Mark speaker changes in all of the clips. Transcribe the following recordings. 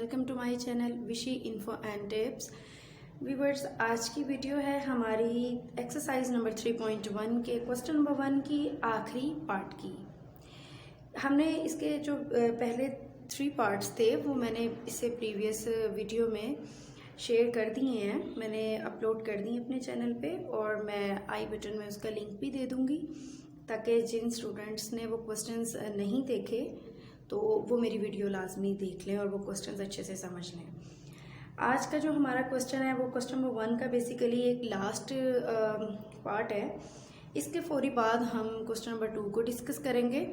Speaker 1: Welcome to my channel विशी info and tips. Viewers, आज की वीडियो है हमारी एक्सरसाइज नंबर 3.1 के क्वेश्चन नंबर 1 की आखिरी पार्ट की। हमने इसके जो पहले 3 पार्ट्स थे वो मैंने इससे प्रीवियस वीडियो में शेयर कर दिए हैं, मैंने अपलोड कर दी अपने चैनल पे और मैं आई बटन में उसका लिंक भी दे दूँगी ताकि जिन स्टूडेंट्स ने वो क्वेश्चंस नहीं देखे तो वो मेरी वीडियो लाजमी देख लें और वो क्वेश्चंस अच्छे से समझ लें। आज का जो हमारा क्वेश्चन है वो क्वेश्चन नंबर 1 का बेसिकली एक लास्ट पार्ट है। इसके फौरी बाद हम क्वेश्चन नंबर 2 को डिस्कस करेंगे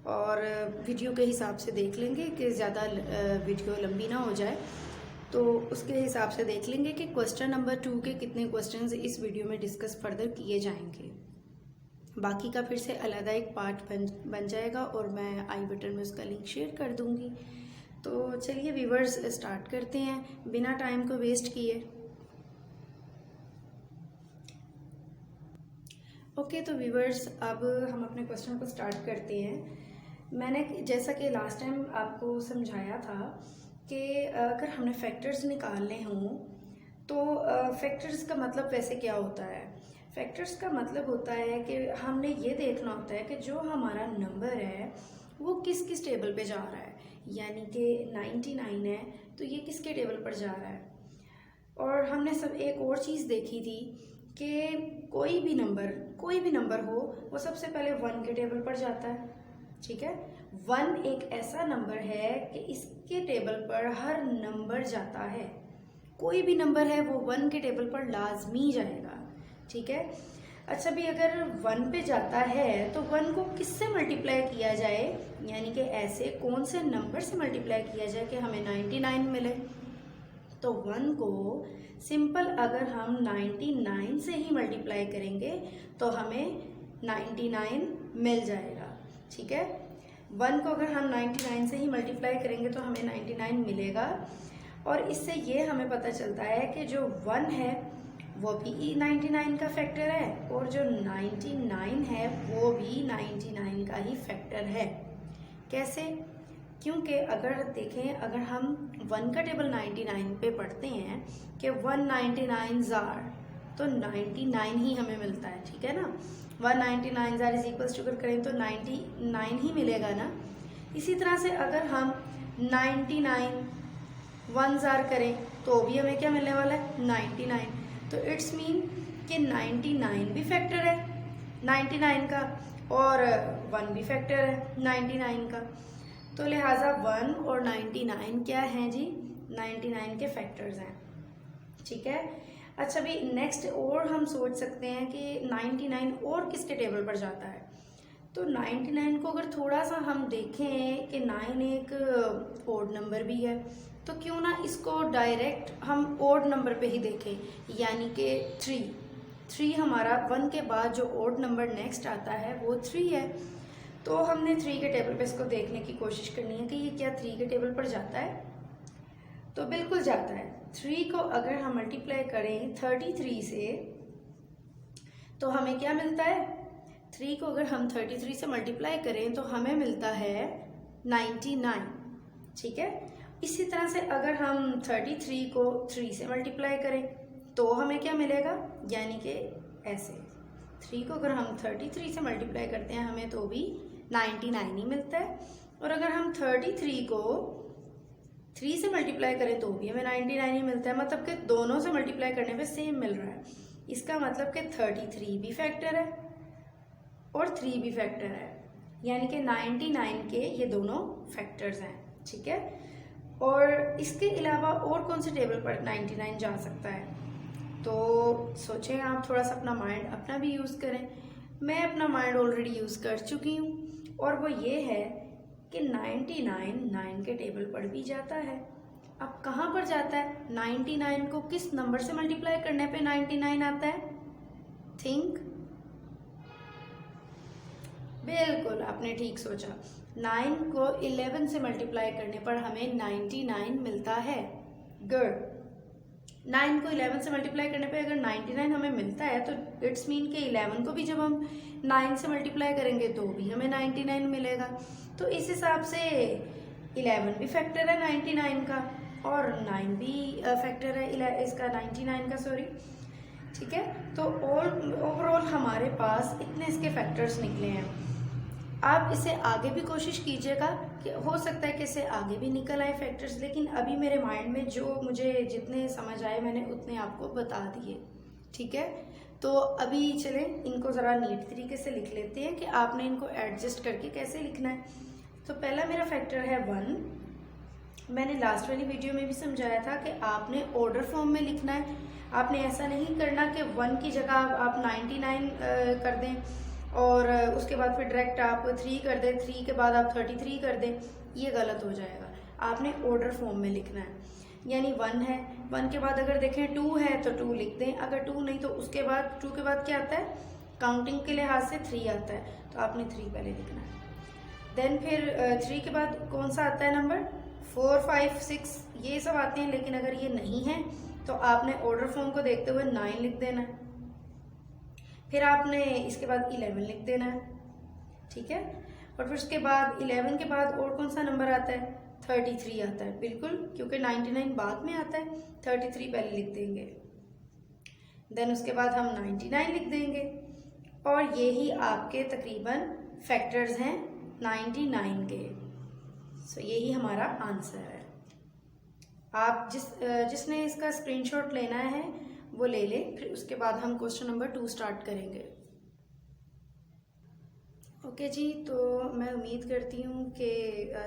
Speaker 1: और वीडियो के हिसाब से देख लेंगे कि ज़्यादा वीडियो लंबी ना हो जाए, तो उसके हिसाब से देख लेंगे कि क्वेश्चन नंबर 2 के कितने क्वेश्चंस इस वीडियो में डिस्कस फर्दर किए जाएंगे। बाकी का फिर से अलग एक पार्ट बन जाएगा और मैं आई बटन में उसका लिंक शेयर कर दूंगी। तो चलिए व्यूअर्स, स्टार्ट करते हैं बिना टाइम को वेस्ट किए। ओके, तो व्यूअर्स अब हम अपने क्वेश्चन को स्टार्ट करते हैं। मैंने जैसा कि लास्ट टाइम आपको समझाया था कि अगर हमने फैक्टर्स निकालने हों तो फैक्टर्स का मतलब वैसे क्या होता है। फैक्टर्स का मतलब होता है कि हमने ये देखना होता है कि जो हमारा नंबर है वो किस किस टेबल पे जा रहा है। यानी कि 99 है तो ये किसके टेबल पर जा रहा है। और हमने सब एक और चीज़ देखी थी कि कोई भी नंबर हो वो सबसे पहले 1 के टेबल पर जाता है। ठीक है, 1 एक ऐसा नंबर है कि इसके टेबल पर हर नंबर जाता है। कोई भी नंबर है वो 1 के टेबल पर लाजमी जाएगा। ठीक है, अच्छा भी अगर 1 पे जाता है तो 1 को किससे मल्टीप्लाई किया जाए, यानी कि ऐसे कौन से नंबर से मल्टीप्लाई किया जाए कि हमें 99 मिले। तो 1 को सिंपल अगर हम 99 से ही मल्टीप्लाई करेंगे तो हमें 99 मिल जाएगा। ठीक है, 1 को अगर हम 99 से ही मल्टीप्लाई करेंगे तो हमें 99 मिलेगा। और इससे ये हमें पता चलता है कि जो 1 है वो भी 99 का फैक्टर है और जो 99 है वो भी 99 का ही फैक्टर है। कैसे? क्योंकि अगर देखें, अगर हम 1 का टेबल 99 पे पढ़ते हैं कि 199 जार, तो 99 ही हमें मिलता है। ठीक है ना, 199 जार इज इक्वल्स टू करें तो 99 ही मिलेगा ना। इसी तरह से अगर हम 99 1 जार करें तो भी हमें क्या मिलने वाला है, 99। तो इट्स मीन कि 99 भी फैक्टर है 99 का और 1 भी फैक्टर है 99 का। तो लिहाजा 1 और 99 क्या हैं जी, 99 के फैक्टर्स हैं। ठीक है, अच्छा भी नेक्स्ट और हम सोच सकते हैं कि 99 और किसके टेबल पर जाता है। तो 99 को अगर थोड़ा सा हम देखें कि 9 एक ओड नंबर भी है, तो क्यों ना इसको डायरेक्ट हम ओड नंबर पे ही देखें, यानी कि 3 हमारा 1 के बाद जो ओड नंबर नेक्स्ट आता है वो 3 है। तो हमने 3 के टेबल पे इसको देखने की कोशिश करनी है कि ये क्या 3 के टेबल पर जाता है। तो बिल्कुल जाता है। 3 को अगर हम मल्टीप्लाई करें 33 से तो हमें क्या मिलता है, 3 को अगर हम 33 से मल्टीप्लाई करें तो हमें मिलता है 99। ठीक है, इसी तरह से अगर हम 33 को 3 से मल्टीप्लाई करें तो हमें क्या मिलेगा, यानी कि ऐसे 3 को अगर हम 33 से मल्टीप्लाई करते हैं हमें तो भी 99 ही मिलता है। और अगर हम 33 को 3 से मल्टीप्लाई करें तो भी हमें 99 ही मिलता है। मतलब कि दोनों से मल्टीप्लाई करने पे सेम मिल रहा है। इसका मतलब कि 33 भी फैक्टर है और 3 भी फैक्टर है, यानी कि 99 के ये दोनों फैक्टर्स हैं। ठीक है, और इसके अलावा और कौन से टेबल पर 99 जा सकता है, तो सोचें आप, थोड़ा सा अपना माइंड अपना भी यूज़ करें। मैं अपना माइंड ऑलरेडी यूज़ कर चुकी हूँ और वो ये है कि 99 9 के टेबल पर भी जाता है। अब कहाँ पर जाता है, 99 को किस नंबर से मल्टीप्लाई करने पे 99 आता है, थिंक। बिल्कुल आपने ठीक सोचा, 9 को 11 से मल्टीप्लाई करने पर हमें 99 मिलता है। गुड, 9 को 11 से मल्टीप्लाई करने पे अगर 99 हमें मिलता है तो इट्स मीन कि 11 को भी जब हम 9 से मल्टीप्लाई करेंगे तो भी हमें 99 मिलेगा। तो इस हिसाब से 11 भी फैक्टर है 99 का और 9 भी फैक्टर है इसका, 99 का, सॉरी। ठीक है, तो ओवरऑल हमारे पास इतने इसके फैक्टर्स निकले हैं। आप इसे आगे भी कोशिश कीजिएगा कि हो सकता है कि इससे आगे भी निकल आए फैक्टर्स, लेकिन अभी मेरे माइंड में जो मुझे जितने समझ आए मैंने उतने आपको बता दिए। ठीक है, तो अभी चलें इनको ज़रा नीट तरीके से लिख लेते हैं कि आपने इनको एडजस्ट करके कैसे लिखना है। तो पहला मेरा फैक्टर है 1। मैंने लास्ट वाली वीडियो में भी समझाया था कि आपने ऑर्डर फॉर्म में लिखना है। आपने ऐसा नहीं करना कि 1 की जगह आप 99 कर दें और उसके बाद फिर डायरेक्ट आप 3 कर दें, 3 के बाद आप 33 कर दें, ये गलत हो जाएगा। आपने ऑर्डर फॉर्म में लिखना है, यानी 1 है, 1 के बाद अगर देखें 2 है तो 2 लिख दें, अगर 2 नहीं तो उसके बाद 2 के बाद क्या आता है, काउंटिंग के लिहाज से 3 आता है, तो आपने 3 पहले लिखना है। देन फिर 3 के बाद कौन सा आता है नंबर, 4, 5, 6 ये सब आते हैं, लेकिन अगर ये नहीं है तो आपने ऑर्डर फॉर्म को देखते हुए 9 लिख देना है। फिर आपने इसके बाद 11 लिख देना है। ठीक है, और फिर उसके बाद 11 के बाद और कौन सा नंबर आता है, 33 आता है, बिल्कुल, क्योंकि 99 बाद में आता है, 33 पहले लिख देंगे। देन उसके बाद हम 99 लिख देंगे, और यही आपके तकरीबन फैक्टर्स हैं 99 के। सो यही हमारा आंसर है। आप जिसने इसका स्क्रीनशॉट लेना है वो ले ले, फिर उसके बाद हम क्वेश्चन नंबर 2 स्टार्ट करेंगे। ओके जी, तो मैं उम्मीद करती हूँ कि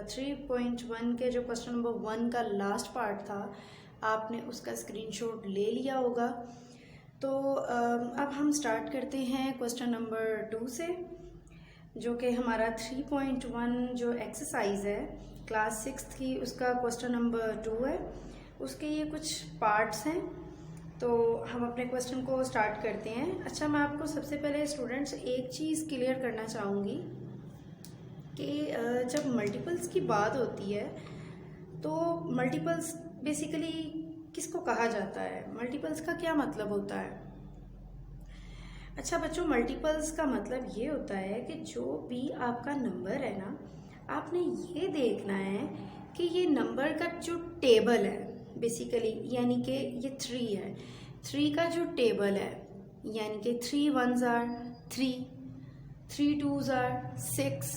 Speaker 1: 3.1 के जो क्वेश्चन नंबर 1 का लास्ट पार्ट था आपने उसका स्क्रीनशॉट ले लिया होगा। तो अब हम स्टार्ट करते हैं क्वेश्चन नंबर 2 से, जो कि हमारा 3.1 जो एक्सरसाइज है क्लास 6 की, उसका क्वेश्चन नंबर 2 है। उसके ये कुछ पार्ट्स हैं, तो हम अपने क्वेश्चन को स्टार्ट करते हैं। अच्छा, मैं आपको सबसे पहले स्टूडेंट्स एक चीज़ क्लियर करना चाहूँगी कि जब मल्टीपल्स की बात होती है तो मल्टीपल्स बेसिकली किसको कहा जाता है, मल्टीपल्स का क्या मतलब होता है। अच्छा बच्चों, मल्टीपल्स का मतलब ये होता है कि जो भी आपका नंबर है ना, आपने ये देखना है कि ये नंबर का जो टेबल है बेसिकली, यानी कि ये 3 है, 3 का जो टेबल है, यानी कि 3 1s are 3, 3 2s are 6,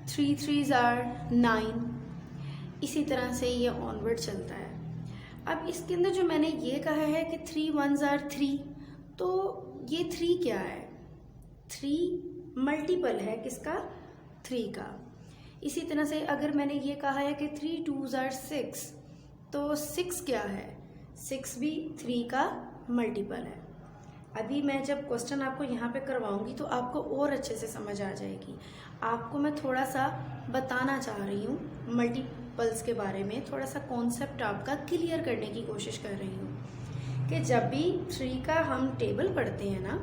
Speaker 1: 3 3s are 9, इसी तरह से ये ऑनवर्ड चलता है। अब इसके अंदर जो मैंने ये कहा है कि 3 1s are 3, तो ये 3 क्या है, 3 मल्टीपल है किसका, 3 का। इसी तरह से अगर मैंने ये कहा है कि 3 2s are 6, तो 6 क्या है, 6 भी 3 का मल्टीपल है। अभी मैं जब क्वेश्चन आपको यहाँ पे करवाऊंगी तो आपको और अच्छे से समझ आ जाएगी। आपको मैं थोड़ा सा बताना चाह रही हूँ मल्टीपल्स के बारे में, थोड़ा सा कॉन्सेप्ट आपका क्लियर करने की कोशिश कर रही हूँ कि जब भी 3 का हम टेबल पढ़ते हैं ना,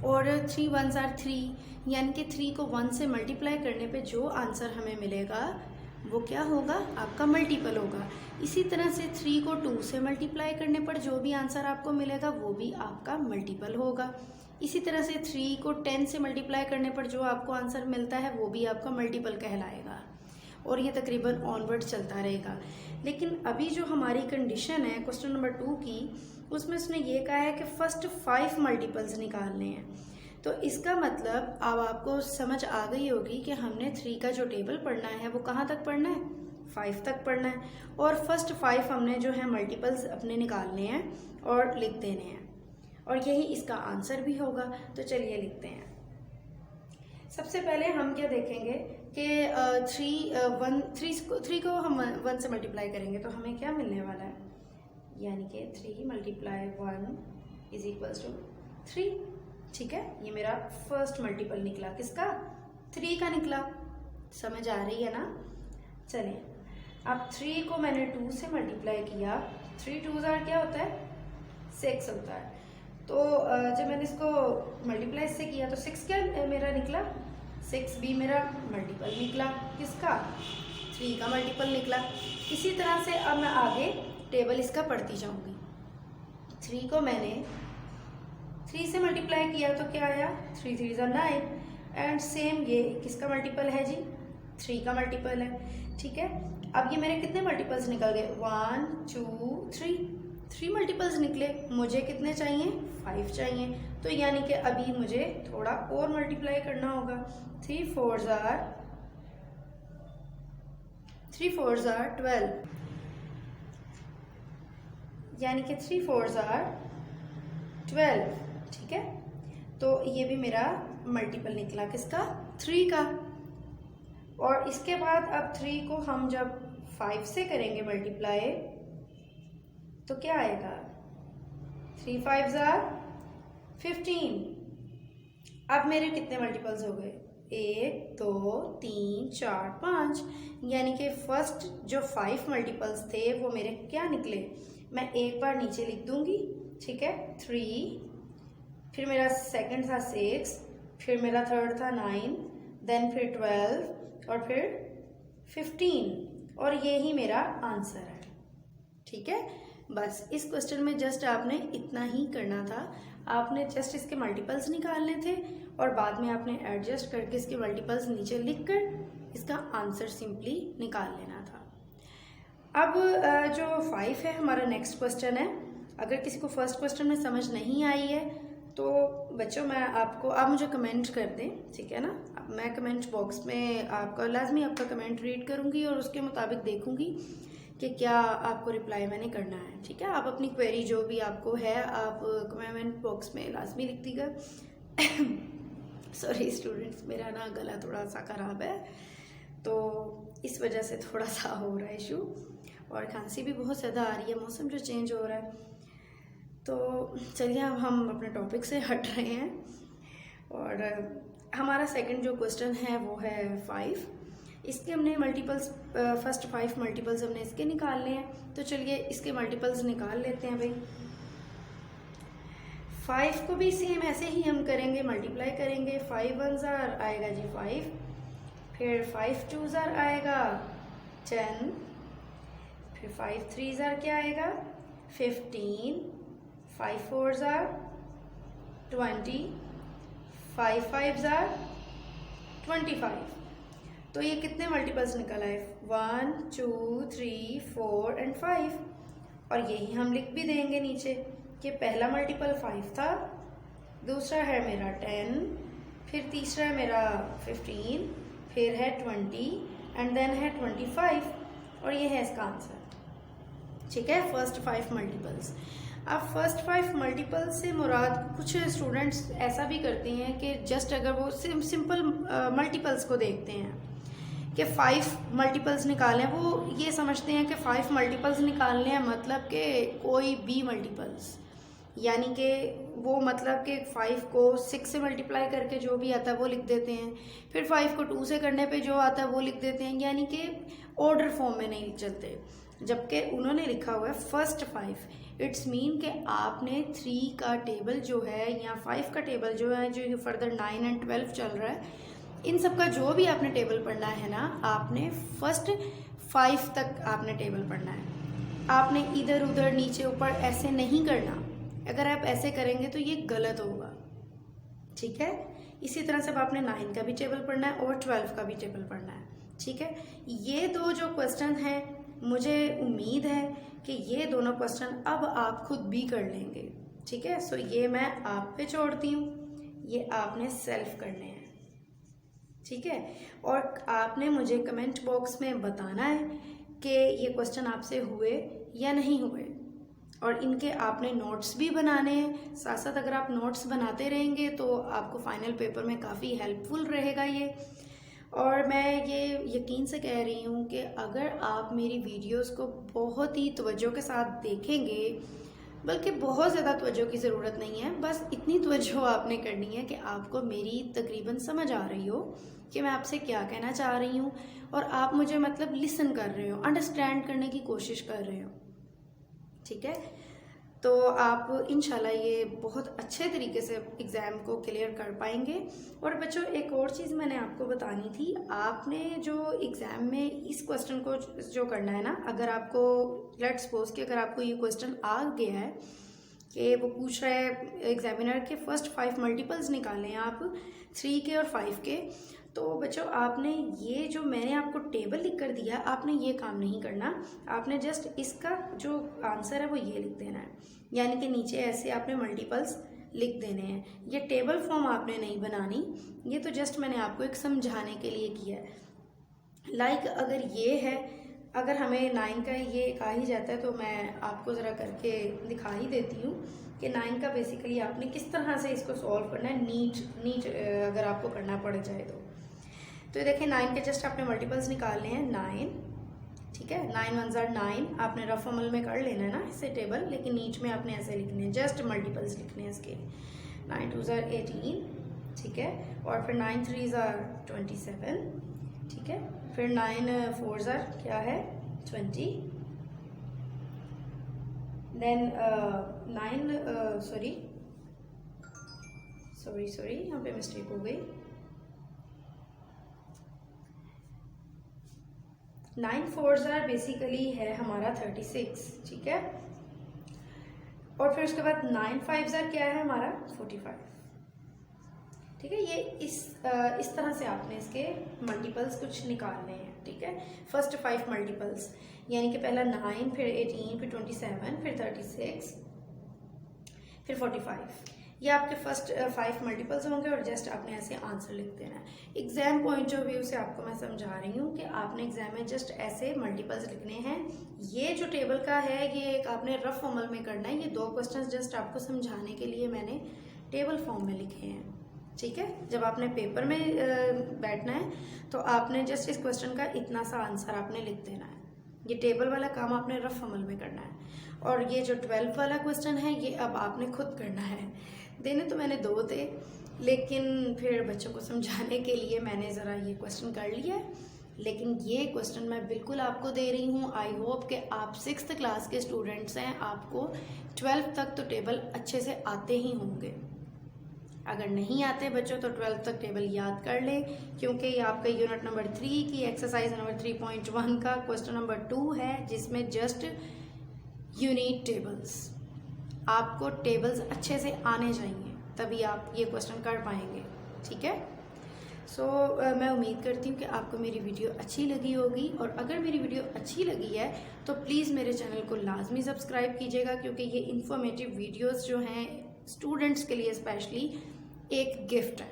Speaker 1: और 3 1s are 3, यानी कि 3 को 1 से मल्टीप्लाई करने पे जो आंसर हमें मिलेगा वो क्या होगा, आपका मल्टीपल होगा। इसी तरह से 3 को 2 से मल्टीप्लाई करने पर जो भी आंसर आपको मिलेगा वो भी आपका मल्टीपल होगा। इसी तरह से 3 को 10 से मल्टीप्लाई करने पर जो आपको आंसर मिलता है वो भी आपका मल्टीपल कहलाएगा, और ये तकरीबन ऑनवर्ड चलता रहेगा। लेकिन अभी जो हमारी कंडीशन है क्वेश्चन नंबर 2 की, उसमें उसने ये कहा है कि फर्स्ट 5 मल्टीपल्स निकालने हैं। तो इसका मतलब अब आपको समझ आ गई होगी कि हमने 3 का जो टेबल पढ़ना है वो कहाँ तक पढ़ना है, 5 तक पढ़ना है, और फर्स्ट 5 हमने जो है मल्टीपल्स अपने निकालने हैं और लिख देने हैं, और यही इसका आंसर भी होगा। तो चलिए लिखते हैं। सबसे पहले हम क्या देखेंगे कि 3 को हम 1 से मल्टीप्लाई करेंगे तो हमें क्या मिलने वाला है, यानी कि 3 × 1 = 3। ठीक है, ये मेरा फर्स्ट मल्टीपल निकला, किसका, 3 का निकला। समझ आ रही है ना। चलिए, अब 3 को मैंने 2 से मल्टीप्लाई किया, 3 2s are क्या होता है, 6 होता है। तो जब मैंने इसको मल्टीप्लाई से किया तो 6 क्या मेरा निकला, 6 भी मेरा मल्टीपल निकला, किसका, 3 का मल्टीपल निकला। इसी तरह से अब मैं आगे टेबल इसका पढ़ती जाऊंगी। 3 को मैंने 3 से मल्टीप्लाई किया तो क्या आया, 3 3s are 9, एंड सेम ये किसका मल्टीपल है जी, 3 का मल्टीपल है। ठीक है, अब ये मेरे कितने मल्टीपल्स निकल गए, 1 2 3 मल्टीपल्स निकले। मुझे कितने चाहिए, 5 चाहिए। तो यानी कि अभी मुझे थोड़ा और मल्टीप्लाई करना होगा। 3 4s are 12, यानी कि 3 4s are 12। ठीक है, तो ये भी मेरा मल्टीपल निकला किसका, 3 का। और इसके बाद अब 3 को हम जब 5 से करेंगे मल्टीप्लाई तो क्या आएगा, 3 5s are 15। अब मेरे कितने मल्टीपल्स हो गए, 1 2 3 4 5, यानी कि फर्स्ट जो 5 मल्टीपल्स थे वो मेरे क्या निकले, मैं एक बार नीचे लिख दूंगी। ठीक है, 3, फिर मेरा सेकंड था 6, फिर मेरा थर्ड था 9, देन फिर 12 और फिर 15, और ये ही मेरा आंसर है। ठीक है, बस इस क्वेश्चन में जस्ट आपने इतना ही करना था। आपने जस्ट इसके मल्टीपल्स निकालने थे और बाद में आपने एडजस्ट करके इसके मल्टीपल्स नीचे लिखकर इसका आंसर सिंपली निकाल लेना था। अब जो 5 है हमारा नेक्स्ट क्वेश्चन है। अगर किसी को फर्स्ट क्वेश्चन में समझ नहीं आई है तो बच्चों मैं आपको, आप मुझे कमेंट कर दें, ठीक है ना। अब मैं कमेंट बॉक्स में आपका लाजमी आपका कमेंट रीड करूंगी और उसके मुताबिक देखूंगी कि क्या आपको रिप्लाई मैंने करना है। ठीक है, आप अपनी क्वेरी जो भी आपको है आप कमेंट बॉक्स में लाजमी लिख दीजिएगा। सॉरी स्टूडेंट्स, मेरा ना गला थोड़ा सा ख़राब है तो इस वजह से थोड़ा सा हो रहा है इशू, और खांसी भी बहुत ज़्यादा आ रही है, मौसम जो चेंज हो रहा है। तो चलिए अब हम अपने टॉपिक से हट रहे हैं और हमारा सेकंड जो क्वेश्चन है वो है 5। इसके हमने मल्टीपल्स, फर्स्ट 5 मल्टीपल्स हमने इसके निकालने हैं। तो चलिए इसके मल्टीपल्स निकाल लेते हैं भाई। 5 को भी सेम ऐसे ही हम करेंगे, मल्टीप्लाई करेंगे। 5 1s आएगा जी 5, फिर 5 2s आएगा 10, फिर 5 3s क्या आएगा 15, 5 4s 20, 5 5s 25। तो ये कितने मल्टीपल्स निकल आए, 1 2 3 4 एंड 5। और यही हम लिख भी देंगे नीचे कि पहला मल्टीपल 5 था, दूसरा है मेरा 10, फिर तीसरा है मेरा 15, फिर है 20 एंड देन है 25, और ये है इसका आंसर। ठीक है, फर्स्ट 5 मल्टीपल्स। अब फर्स्ट 5 मल्टीपल्स से मुराद, कुछ स्टूडेंट्स ऐसा भी करते हैं कि जस्ट अगर वो सिंपल मल्टीपल्स को देखते हैं कि 5 मल्टीपल्स निकालें, वो ये समझते हैं कि 5 मल्टीपल्स निकालने हैं मतलब कि कोई भी मल्टीपल्स, यानी कि वो मतलब कि 5 को 6 से मल्टीप्लाई करके जो भी आता है वो लिख देते हैं, फिर 5 को 2 से करने पे जो आता है वो लिख देते हैं, यानी कि ऑर्डर फॉर्म में नहीं चलते। जबकि उन्होंने लिखा हुआ है फर्स्ट 5, इट्स मीन कि आपने 3 का टेबल जो है या 5 का टेबल जो है, जो फर्दर 9 एंड 12 चल रहा है, इन सब का जो भी आपने टेबल पढ़ना है ना, आपने फर्स्ट 5 तक आपने टेबल पढ़ना है। आपने इधर उधर नीचे ऊपर ऐसे नहीं करना। अगर आप ऐसे करेंगे तो ये गलत होगा। ठीक है, इसी तरह से आपने 9 का भी टेबल पढ़ना है और 12 का भी टेबल पढ़ना है। ठीक है, ये दो जो क्वेश्चन हैं, मुझे उम्मीद है कि ये दोनों क्वेश्चन अब आप खुद भी कर लेंगे। ठीक है, सो ये मैं आप पे छोड़ती हूँ, ये आपने सेल्फ करने हैं। ठीक है, और आपने मुझे कमेंट बॉक्स में बताना है कि ये क्वेश्चन आपसे हुए या नहीं हुए, और इनके आपने नोट्स भी बनाने हैं। साथ साथ अगर आप नोट्स बनाते रहेंगे तो आपको फाइनल पेपर में काफ़ी हेल्पफुल रहेगा ये। और मैं ये यकीन से कह रही हूँ कि अगर आप मेरी वीडियोस को बहुत ही तवज्जो के साथ देखेंगे, बल्कि बहुत ज़्यादा तवज्जो की ज़रूरत नहीं है, बस इतनी तवज्जो आपने करनी है कि आपको मेरी तकरीबन समझ आ रही हो कि मैं आपसे क्या कहना चाह रही हूँ, और आप मुझे मतलब लिसन कर रहे हो, अंडरस्टैंड करने की कोशिश कर रहे हो। ठीक है, तो आप इंशाल्लाह ये बहुत अच्छे तरीके से एग्ज़ाम को क्लियर कर पाएंगे। और बच्चों एक और चीज़ मैंने आपको बतानी थी, आपने जो एग्ज़ाम में इस क्वेश्चन को जो करना है ना, अगर आपको लेट्स सपोज कि अगर आपको ये क्वेश्चन आ गया है कि वो पूछ रहा है एग्जामिनर के फर्स्ट 5 मल्टीपल्स निकालें आप 3 के और 5 के। तो बच्चों आपने ये जो मैंने आपको टेबल लिख कर दिया, आपने ये काम नहीं करना। आपने जस्ट इसका जो आंसर है वो ये लिख देना है, यानी कि नीचे ऐसे आपने मल्टीपल्स लिख देने हैं। ये टेबल फॉर्म आपने नहीं बनानी, ये तो जस्ट मैंने आपको एक समझाने के लिए किया है। लाइक अगर ये है, अगर हमें 9 का ये कहा ही जाता है तो मैं आपको ज़रा करके दिखा ही देती हूँ कि 9 का बेसिकली आपने किस तरह से इसको सॉल्व करना है नीट अगर आपको करना पड़ जाए तो ये देखिए 9 के जस्ट आपने मल्टीपल्स निकालने हैं 9, ठीक है। 9 1 ज़ार 9 आपने रफ अमल में कर लेना है ना इससे टेबल, लेकिन नीच में आपने ऐसे लिखने हैं, जस्ट मल्टीपल्स लिखने हैं इसके। 9 2 ज़ार 18, ठीक है। और फिर 9 3 ज़ार 27, ठीक है। फिर 9 4 ज़ार क्या है 20, देन 9 सॉरी यहाँ पे मिस्टेक हो गई। 9 4 ज़ार बेसिकली है हमारा 36, ठीक है। और फिर उसके बाद 9 5 ज़ार क्या है हमारा 45, ठीक है। ये इस तरह से आपने इसके मल्टीपल्स कुछ निकालने हैं, ठीक है। फर्स्ट 5 मल्टीपल्स यानी कि पहला 9, फिर 18, फिर 27, फिर 36, फिर 45, ये आपके फर्स्ट 5 मल्टीपल्स होंगे और जस्ट आपने ऐसे आंसर लिख देना है। एग्जाम पॉइंट ऑफ व्यू से आपको मैं समझा रही हूँ कि आपने एग्जाम में जस्ट ऐसे मल्टीपल्स लिखने हैं। ये जो टेबल का है ये एक आपने रफ अमल में करना है। ये 2 क्वेश्चंस जस्ट आपको समझाने के लिए मैंने टेबल फॉर्म में लिखे हैं, ठीक है। जब आपने पेपर में बैठना है तो आपने जस्ट इस क्वेश्चन का इतना सा आंसर आपने लिख देना है। ये टेबल वाला काम आपने रफ अमल में करना है। और ये जो 12 वाला क्वेश्चन है ये अब आपने खुद करना है। देने तो मैंने 2 थे, लेकिन फिर बच्चों को समझाने के लिए मैंने ज़रा ये क्वेश्चन कर लिया है। लेकिन ये क्वेश्चन मैं बिल्कुल आपको दे रही हूँ। आई होप कि आप 6th क्लास के स्टूडेंट्स हैं, आपको 12th तक तो टेबल अच्छे से आते ही होंगे। अगर नहीं आते बच्चों तो 12th तक टेबल याद कर लें, क्योंकि ये आपका यूनिट नंबर 3 की एक्सरसाइज नंबर 3.1 का क्वेश्चन नंबर 2 है, जिसमें जस्ट यू नीड टेबल्स। आपको टेबल्स अच्छे से आने चाहिए, तभी आप ये क्वेश्चन कर पाएंगे, ठीक है। सो मैं उम्मीद करती हूँ कि आपको मेरी वीडियो अच्छी लगी होगी। और अगर मेरी वीडियो अच्छी लगी है तो प्लीज़ मेरे चैनल को लाजमी सब्सक्राइब कीजिएगा, क्योंकि ये इन्फॉर्मेटिव वीडियोस जो हैं स्टूडेंट्स के लिए स्पेशली एक गिफ्ट है।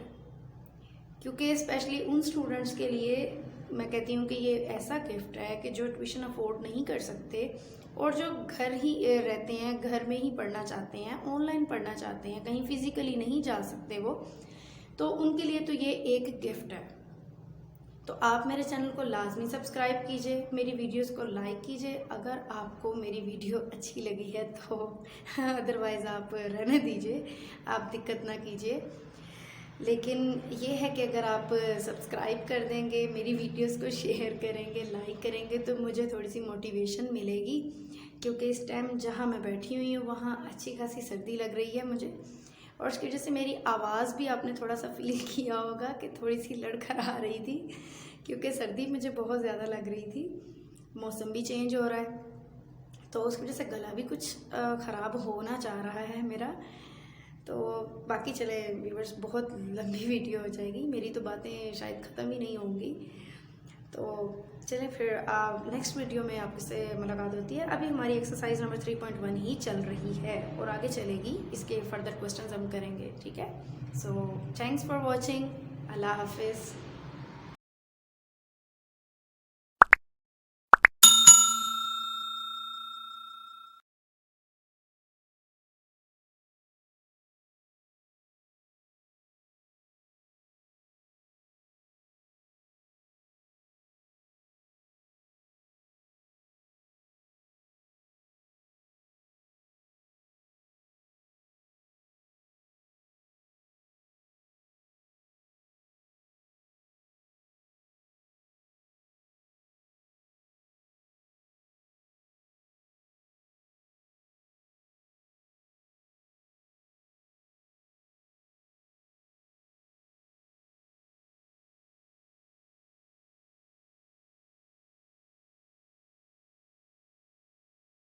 Speaker 1: क्योंकि स्पेशली उन स्टूडेंट्स के लिए मैं कहती हूँ कि ये ऐसा गिफ्ट है कि जो ट्यूशन अफोर्ड नहीं कर सकते और जो घर ही रहते हैं, घर में ही पढ़ना चाहते हैं, ऑनलाइन पढ़ना चाहते हैं, कहीं फिजिकली नहीं जा सकते वो, तो उनके लिए तो ये एक गिफ्ट है। तो आप मेरे चैनल को लाजमी सब्सक्राइब कीजिए, मेरी वीडियोस को लाइक कीजिए अगर आपको मेरी वीडियो अच्छी लगी है तो। अदरवाइज़ आप रहने दीजिए, आप दिक्कत ना कीजिए। लेकिन ये है कि अगर आप सब्सक्राइब कर देंगे, मेरी वीडियोस को शेयर करेंगे, लाइक करेंगे, तो मुझे थोड़ी सी मोटिवेशन मिलेगी। क्योंकि इस टाइम जहाँ मैं बैठी हुई हूँ वहाँ अच्छी खासी सर्दी लग रही है मुझे, और उसकी वजह से मेरी आवाज़ भी आपने थोड़ा सा फील किया होगा कि थोड़ी सी लड़खड़ा रही थी, क्योंकि सर्दी मुझे बहुत ज़्यादा लग रही थी। मौसम भी चेंज हो रहा है तो उसकी वजह से गला भी कुछ ख़राब होना चाह रहा है मेरा। तो बाकी चले व्यूअर्स, बहुत लंबी वीडियो हो जाएगी, मेरी तो बातें शायद ख़त्म ही नहीं होंगी। तो चलें फिर नेक्स्ट वीडियो में आपसे मुलाकात होती है। अभी हमारी एक्सरसाइज नंबर 3.1 ही चल रही है और आगे चलेगी, इसके फर्दर क्वेश्चंस हम करेंगे, ठीक है। सो थैंक्स फॉर वॉचिंग, अल्लाह हाफिज़।